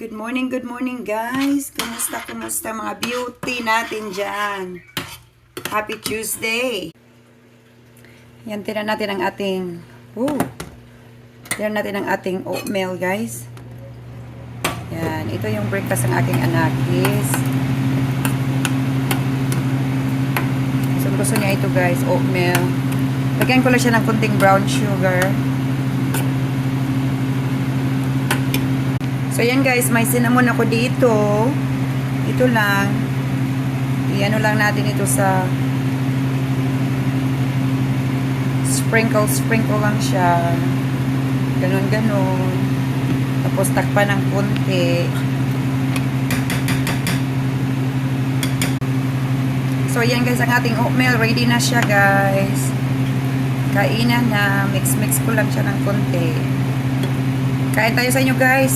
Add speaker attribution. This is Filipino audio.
Speaker 1: Good morning guys. Kumusta mga beauty natin dyan? Happy Tuesday. Yan, tira natin ang ating oatmeal guys. Yan, ito yung breakfast ng aking anak is gusto niya ito guys, oatmeal. Lagyan ko lang siya ng kunting brown sugar. So, yan guys, may cinnamon ako dito. Ito lang. Iano lang natin ito sa sprinkle lang siya. Ganon. Tapos, takpan ng konti. So, yan guys, ang ating oatmeal. Ready na siya guys. Kainan na. Mix ko lang siya ng konti. Kain tayo sa inyo guys.